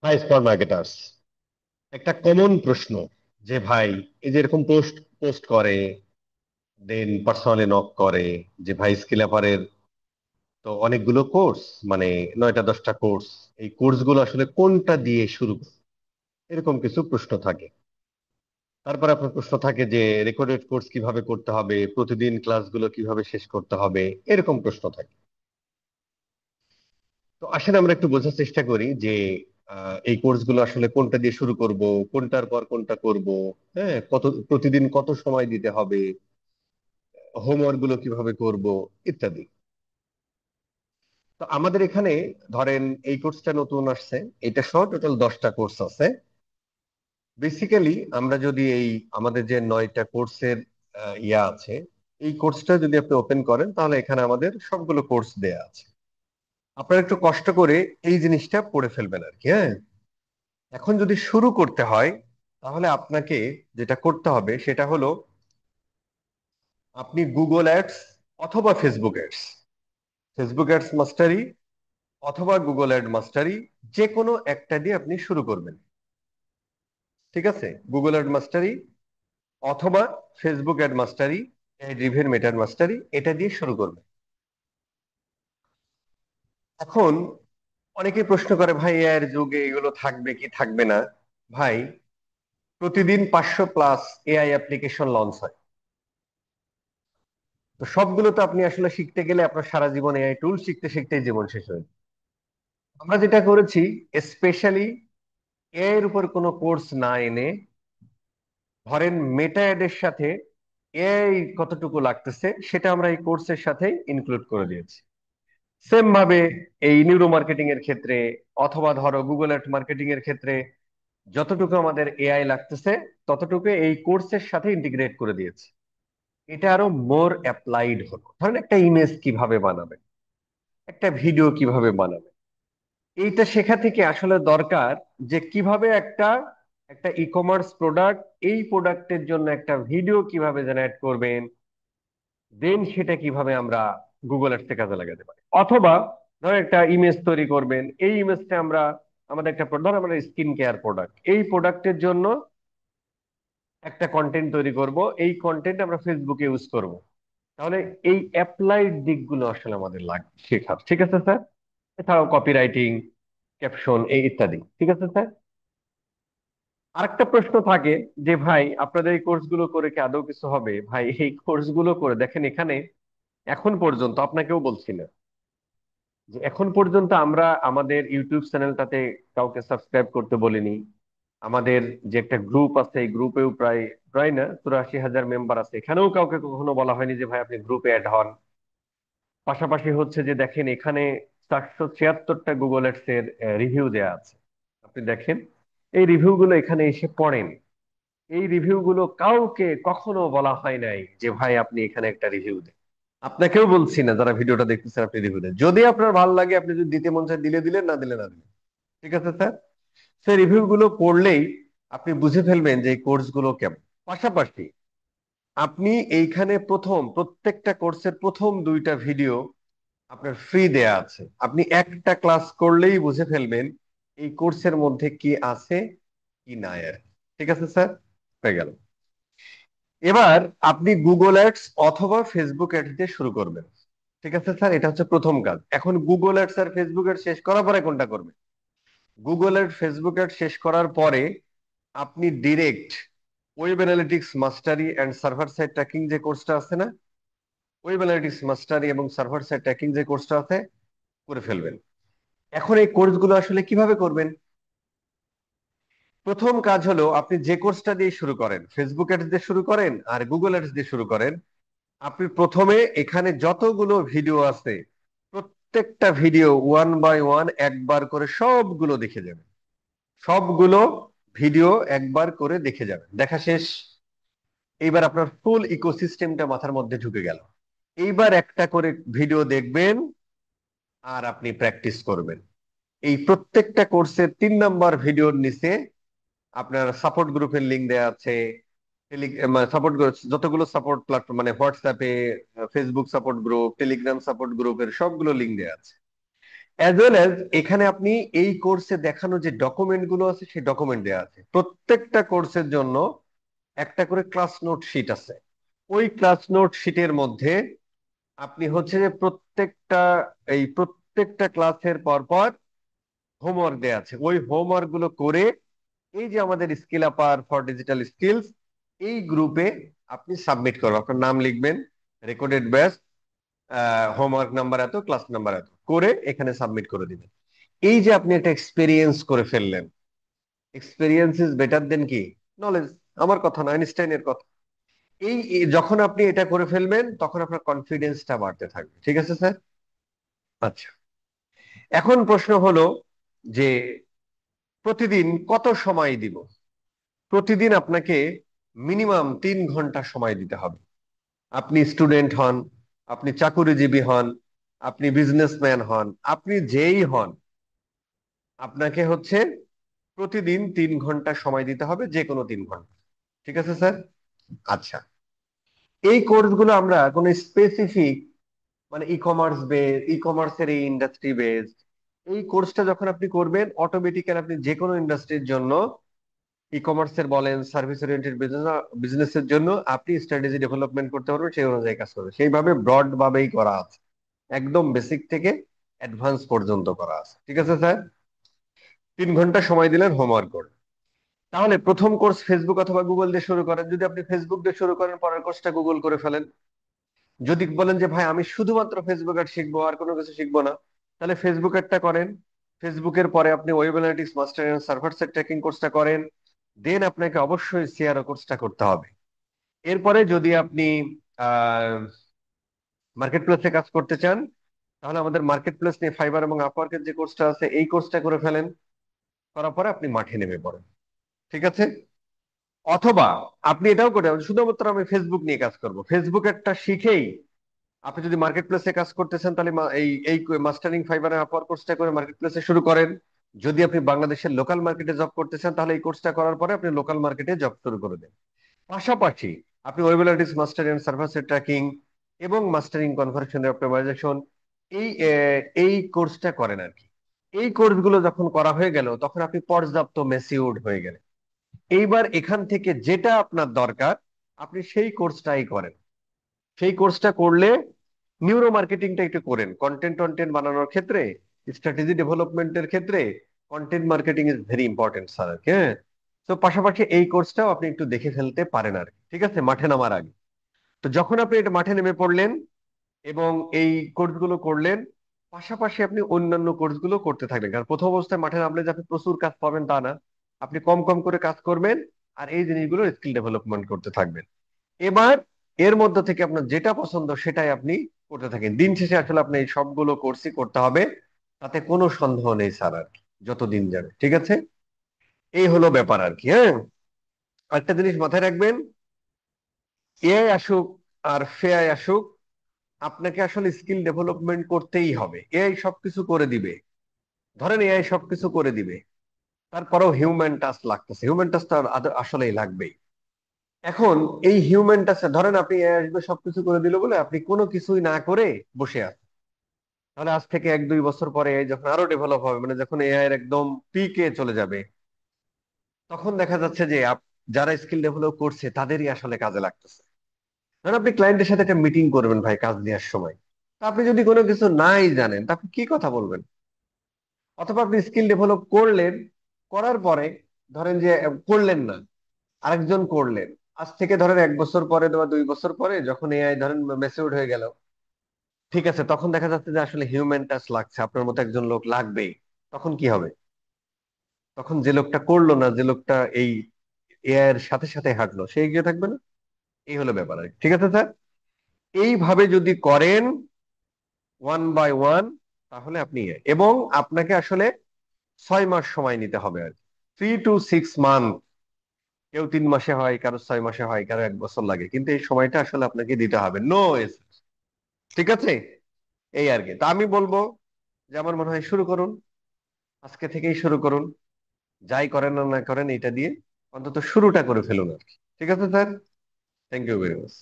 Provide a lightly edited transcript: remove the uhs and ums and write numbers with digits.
High spare marketers, একটা common প্রশ্ন যে ভাই এই যে এরকম পোস্ট পোস্ট করে, দেন পার্সোনালি নক করে যে ভাই স্কিল অ্যাপারের তো অনেকগুলো কোর্স, মানে 9টা 10টা কোর্স, এই কোর্সগুলো আসলে কোনটা দিয়ে শুরু করব? এরকম কিছু প্রশ্ন থাকে। তারপর আপনার প্রশ্ন থাকে যে রেকর্ডেড কোর্স কিভাবে করতে হবে, প্রতিদিন ক্লাসগুলো কিভাবে শেষ করতে হবে, এরকম প্রশ্ন থাকে। তো আসলে আমরা একটু বোঝার চেষ্টা করি যে এই কোর্সগুলো আসলে কোনটা দিয়ে শুরু করব, কোনটার পর কোনটা করব, হ্যাঁ, প্রতিদিন কত সময় দিতে হবে, হোমওয়ার্ক গুলো কিভাবে করব, ইত্যাদি। তো আমাদের এখানে ধরেন এই কোর্সটা নতুন আসছে, এটা সহ টোটাল 10টা কোর্স আছে। বেসিক্যালি আমরা যদি এই আমাদের যে 9টা কোর্সের ইয়া আছে, এই কোর্সটা যদি আপনি ওপেন করেন তাহলে এখানে আমাদের সবগুলো কোর্স দেয়া আছে। আপনারা একটু কষ্ট করে এই জিনিসটা পড়ে ফেলবেন আর কি, হ্যাঁ। এখন যদি শুরু করতে হয় তাহলে আপনাকে যেটা করতে হবে সেটা হলো আপনি গুগল অ্যাডস অথবা ফেসবুক অ্যাডস, ফেসবুক অ্যাডস মাস্টারি অথবা গুগল অ্যাড মাস্টারি, যে কোনো একটা দিয়ে আপনি শুরু করবেন। ঠিক আছে, গুগল অ্যাড মাস্টারি অথবা ফেসবুক অ্যাড মাস্টারি, রিভের মেটার মাস্টারি, এটা দিয়ে শুরু করবেন। এখন অনেকেই প্রশ্ন করে ভাই এর যুগে এগুলো থাকবে কি থাকবে না। ভাই, প্রতিদিন 500+ এআই অ্যাপ্লিকেশন লঞ্চ হয়। তো সবগুলো তো আপনি আসলে শিখতে গেলে আপনার সারা জীবন এআই টুল শিখতে শিখতেই জীবন শেষ হয়ে যায়। আমরা যেটা করেছি, স্পেশালি এআই এর উপর কোনো কোর্স না এনে, ধরেন মেটা এর সাথে এআই কতটুকু লাগতেছে সেটা আমরা এই কোর্সের সাথে ইনক্লুড করে দিয়েছি। সেম ভাবে এই নিউরো মার্কেটিং এর ক্ষেত্রে অথবা ধরো গুগল অ্যাড মার্কেটিং এর ক্ষেত্রে যতটুকু আমাদের এআই লাগতেছে ততটুকু এই কোর্সের সাথে ইন্টিগ্রেট করে দিয়েছি। এটা আরো মোর অ্যাপ্লাইড হলো। ধরেন একটা ইমেজ কিভাবে বানাবে, একটা ভিডিও কিভাবে বানাবে, এইটা শেখা থেকে আসলে দরকার যে কিভাবে একটা একটা ই কমার্স প্রোডাক্ট, এই প্রোডাক্টের জন্য একটা ভিডিও কিভাবে জেনারেট করবেন, দেন সেটা কিভাবে আমরা গুগল আর্টসে কাজে লাগাতে পারি। অথবা ধরেন একটা ইমেজ তৈরি করবেন, এই ইমেজটা আমরা আমাদের একটা ধর আমাদের স্কিন কেয়ার প্রোডাক্ট, এই প্রোডাক্টের জন্য একটা কন্টেন্ট তৈরি করব, এই কন্টেন্ট আমরা ফেসবুকে ইউজ করব। তাহলে এই অ্যাপ্লাইড দিকগুলো আসলে আমাদের লাগবে শেখার। ঠিক আছে স্যার? এছাড়াও কপিরাইটিং, ক্যাপশন, এই ইত্যাদি। ঠিক আছে স্যার? আরেকটা প্রশ্ন থাকে যে ভাই আপনাদের এই কোর্সগুলো করে কি আদৌ কিছু হবে? ভাই এই কোর্সগুলো করে দেখেন, এখানে এখন পর্যন্ত আপনাকেও বলছি না যে এখন পর্যন্ত আমরা আমাদের ইউটিউব চ্যানেলটাতে কাউকে সাবস্ক্রাইব করতে বলিনি। আমাদের যে একটা গ্রুপ আছে, এই গ্রুপেও প্রায় প্রায় না 84,000 মেম্বার আছে, এখানেও কাউকে কখনো বলা হয়নি যে ভাই আপনি গ্রুপে অ্যাড হন। পাশাপাশি হচ্ছে যে দেখেন এখানে 476টা গুগল অ্যাডস এর রিভিউ দেয়া আছে। আপনি দেখেন এই রিভিউ গুলো এখানে এসে পড়েন, এই রিভিউ গুলো কাউকে কখনো বলা হয় নাই যে ভাই আপনি এখানে একটা রিভিউ দেন। আপনাকেও বলছি না যারা ভিডিওটা দেখতেছেন আপনি রিভিউ দেন, যদি আপনার ভালো লাগে আপনি যদি দিতে মন চায় দিলে দিলেন, না দিলে না দিলেন। ঠিক আছে স্যার? সেই রিভিউ গুলো পড়লেই আপনি বুঝে ফেলবেন যে এই কোর্স গুলো কেমন। পাশাপাশি আপনি এইখানে প্রত্যেকটা কোর্সের প্রথম 2টা ভিডিও আপনার ফ্রি দেয়া আছে। আপনি একটা ক্লাস করলেই বুঝে ফেলবেন এই কোর্সের মধ্যে কি আছে কি নাই আর কি। ঠিক আছে স্যার? হয়ে গেল। এবার আপনি গুগল অ্যাডস অথবা ফেসবুক অ্যাডস দিয়ে শুরু করবেন। ঠিক আছে স্যার? এটা হচ্ছে প্রথম কাজ। এখন গুগল অ্যাডস আর ফেসবুক অ্যাডস শেষ করার পরে কোনটা করবেন? গুগল অ্যাড ফেসবুক অ্যাড শেষ করার পরে আপনি direct web analytics mastery and server side tracking যে কোর্সটা আছে না, ওয়েব অ্যানালিটিক্স মাস্টারি এবং সার্ভার সাইড ট্র্যাকিং যে কোর্সটা আছে, করে ফেলবেন। এখন এই কোর্সগুলো আসলে কিভাবে করবেন? প্রথম কাজ হলো আপনি যে কোর্সটা দিয়ে শুরু করেন, ফেসবুক অ্যাডস দিয়ে শুরু করেন আর গুগল অ্যাডস দিয়ে শুরু করেন, আপনি প্রথমে এখানে যতগুলো ভিডিও আছে প্রত্যেকটা ভিডিও ওয়ান বাই ওয়ান একবার করে সবগুলো দেখে যাবেন। সবগুলো ভিডিও একবার করে দেখে যাবেন, দেখা শেষ। এইবার আপনার ফুল ইকোসিস্টেমটা মাথার মধ্যে ঢুকে গেল। এইবার একটা করে ভিডিও দেখবেন আর আপনি প্র্যাকটিস করবেন। এই প্রত্যেকটা কোর্সের 3 নাম্বার ভিডিওর নিচে আপনার সাপোর্ট গ্রুপের লিঙ্ক দেওয়া আছে। সাপোর্ট যতগুলো সাপোর্ট প্ল্যাটফর্ম, মানে হোয়াটসঅ্যাপে, Facebook support group, Telegram support গ্রুপের সবগুলো লিঙ্ক দেওয়া আছে। অ্যাজ ওয়েল অ্যাজ এখানে আপনি এই কোর্সে দেখানো যে ডকুমেন্ট গুলো আছে সেই ডকুমেন্ট দেওয়া আছে। প্রত্যেকটা কোর্সের জন্য একটা করে ক্লাস নোট শিট আছে। ওই ক্লাস নোট শিটের মধ্যে আপনি হচ্ছে যে প্রত্যেকটা ক্লাসের পর পর হোমওয়ার্ক দেওয়া আছে। ওই হোমওয়ার্ক গুলো করে এই যে আমাদের skill upper for digital skills এই গ্রুপে আপনি সাবমিট করবেন। আপনার নাম লিখবেন, রেকর্ডেড ব্যাচ, হোমওয়ার্ক নাম্বার এত, ক্লাস নাম্বার এত করে এখানে সাবমিট করে দিবেন। এই যে আপনি একটা এক্সপেরিয়েন্স করে ফেললেন। এক্সপেরিয়েন্স ইজ বেটার দেন কি নলেজ। আমার কথা না, আইনস্টাইনের কথা। যখন আপনি এটা করে ফেলবেন তখন আপনার কনফিডেন্সটা বাড়তে থাকবে। ঠিক আছে স্যার? আচ্ছা, এখন প্রশ্ন হলো যে প্রতিদিন কত সময় দিব। প্রতিদিন আপনাকে মিনিমাম 3 ঘন্টা সময় দিতে হবে। আপনি স্টুডেন্ট হন, আপনি চাকুরিজীবী হন, আপনি বিজনেসম্যান হন, আপনি যেই হন, আপনাকে হচ্ছে প্রতিদিন 3 ঘন্টা সময় দিতে হবে, যে কোনো 3 ঘন্টা। ঠিক আছে স্যার? আচ্ছা, এই কোর্সগুলো আমরা কোনো স্পেসিফিক মানে ই কমার্সের এই ইন্ডাস্ট্রি বেসড এই কোর্সটা যখন আপনি করবেন অটোমেটিক্যালি আপনি যে কোনো ইন্ডাস্ট্রির জন্য, ই কমার্সের বলেন, সার্ভিস ওরিয়েন্টেড বিজনেসের জন্য আপনি স্ট্র্যাটেজি ডেভেলপমেন্ট করতে পারবেন, সেই অনুযায়ী কাজ করবে। সেইভাবে ব্রড ভাবেই করা আছে, একদম বেসিক থেকে অ্যাডভান্স পর্যন্ত করা আছে। ঠিক আছে স্যার? 3 ঘন্টা সময় দিলেন হোমওয়ার্ক করে। তাহলে প্রথম কোর্স ফেসবুক অথবা গুগল দিয়ে শুরু করেন। যদি আপনি ফেসবুক দিয়ে শুরু করেন, পরের কোর্সটা গুগল করে ফেলেন। যদি বলেন যে ভাই আমি শুধুমাত্র ফেসবুক অ্যাড শিখবো, আর কোনো কিছু শিখবো না, তাহলে ফেসবুক অ্যাডটা করেন। ফেসবুকের পরে আপনি web analytics master and server side tracking কোর্সটা করেন। দেন আপনাকে অবশ্যই সিআরও কোর্সটা করতে হবে। এরপরে যদি আপনি আহ মার্কেট প্লেসে কাজ করতে চান, তাহলে আমাদের মার্কেট প্লেস নিয়ে ফাইবার এবং আপওয়ার্কের যে কোর্সটা আছে এই কোর্সটা করে ফেলেন। করার পরে আপনি মাঠে নেমে পড়েন। ঠিক আছে? অথবা আপনি এটাও করে শুধুমাত্র আমি ফেসবুক নিয়ে কাজ করব, ফেসবুক একটা শিখেই আপনি যদি মার্কেট প্লেসে কাজ করতেছেন তাহলে এই এই মাস্টারিং ফাইবার আপওয়ার্ক কোর্সটা করে মার্কেট প্লেসে শুরু করেন। যদি আপনি বাংলাদেশের লোকাল মার্কেটে জব করতেছেন তাহলে এই কোর্সটা করার পরে আপনি লোকাল মার্কেটে জব শুরু করে দেন। পাশাপাশি আপনি web analytics master and server side tracking এবং মাস্টারিং কনভার্সন অপটিমাইজেশন এই কোর্সটা করেন আর কি। এই কোর্সগুলো যখন করা হয়ে গেল তখন আপনি পর্যাপ্ত ম্যাচিউরড হয়ে গেলেন। এইবার এখান থেকে যেটা আপনার দরকার আপনি সেই কোর্সটাই করেন। সেই কোর্সটা করলে নিউরো মার্কেটিংটা একটু করেন, কন্টেন্ট টন্টেন্ট বানানোর ক্ষেত্রে, স্ট্র্যাটেজি ডেভেলপমেন্টের ক্ষেত্রে content marketing is very important sir. হ্যাঁ, তো পাশাপাশি এই কোর্সটাও আপনি একটু দেখে ফেলতে পারেন আর কি। ঠিক আছে, মাঠে নামার আগে। তো যখন আপনি এটা মাঠে নেমে পড়লেন এবং এই কোর্সগুলো করলেন, পাশাপাশি আপনি অন্যান্য কোর্সগুলো করতে থাকলেন। কারণ প্রথম অবস্থায় মাঠে নামলে যে আপনি প্রচুর কাজ পাবেন তা না। আপনি কম কম করে কাজ করবেন আর এই জিনিসগুলো স্কিল ডেভেলপমেন্ট করতে থাকবেন। এবার এর মধ্যে থেকে আপনার যেটা পছন্দ সেটাই আপনি করতে থাকেন। দিন শেষে আসলে আপনি এই সবগুলো কোর্সই করতে হবে, তাতে কোনো সন্দেহ নেই স্যার আর কি, যত দিন যাবে। ঠিক আছে, এই হলো ব্যাপার আর কি। হ্যাঁ, একটা জিনিস মাথায় রাখবেন, এআই আসুক আর ফেআই আসুক, আপনাকে আসলে স্কিল ডেভেলপমেন্ট করতেই হবে। এআই সবকিছু করে দিবে, ধরেন এআই সবকিছু করে দিবে, তারপরেও হিউম্যান টাচ লাগতেছে, হিউম্যান টাচ তো আসলেই লাগবেই। এখন এই হিউম্যান টাচ, ধরেন আপনি এআই আসবে সবকিছু করে দিল বলে আপনি কোনো কিছুই না করে বসে আছেন, তাহলে আজ থেকে 1-2 বছর পরে AI যখন আরো ডেভেলপ হবে, মানে যখন এআই এর একদম পিকে চলে যাবে, তখন দেখা যাচ্ছে যে যারা স্কিল ডেভেলপ করছে তাদেরই আসলে কাজে লাগতেছে। ধরেন আপনি ক্লায়েন্টের সাথে একটা মিটিং করবেন ভাই কাজ দেওয়ার সময়, তা আপনি যদি কোনো কিছু নাই জানেন তা আপনি কি কথা বলবেন? অথবা আপনি স্কিল ডেভেলপ করলেন, করার পরে ধরেন যে করলেন না, আরেকজন করলেন, আজ থেকে ধরেন 1 বছর পরে বা 2 বছর পরে যখন এআই ধরেন ম্যাচিউরড হয়ে গেল, ঠিক আছে, তখন দেখা যাচ্ছে যে আসলে হিউম্যান টাচ লাগছে, আপনার মতো একজন লোক লাগবেই। তখন কি হবে? তখন যে লোকটা করলো না, যে লোকটা এই এআই এর সাথে সাথে হাঁটলো, সে এগিয়ে থাকবে না? এই হলো ব্যাপার আর কি। ঠিক আছে স্যার? এইভাবে যদি করেন ওয়ান বাই ওয়ান, তাহলে আপনি এবং আপনাকে আসলে 6 মাস সময় নিতে হবে আর কি, 3 to 6 মান্থ। কেউ 3 মাসে হয়, কারো 6 মাসে হয়, কারো 1 বছর লাগে, কিন্তু এই সময়টা আসলে আপনাকে দিতে হবে। নো এস, ঠিক আছে? এই আর কি। তা আমি বলবো যে আমার মনে হয় শুরু করুন, আজকে থেকেই শুরু করুন। যাই করেন না না করেন এটা দিয়ে অন্তত শুরুটা করে ফেলুন আর কি। ঠিক আছে sir? Thank you very much.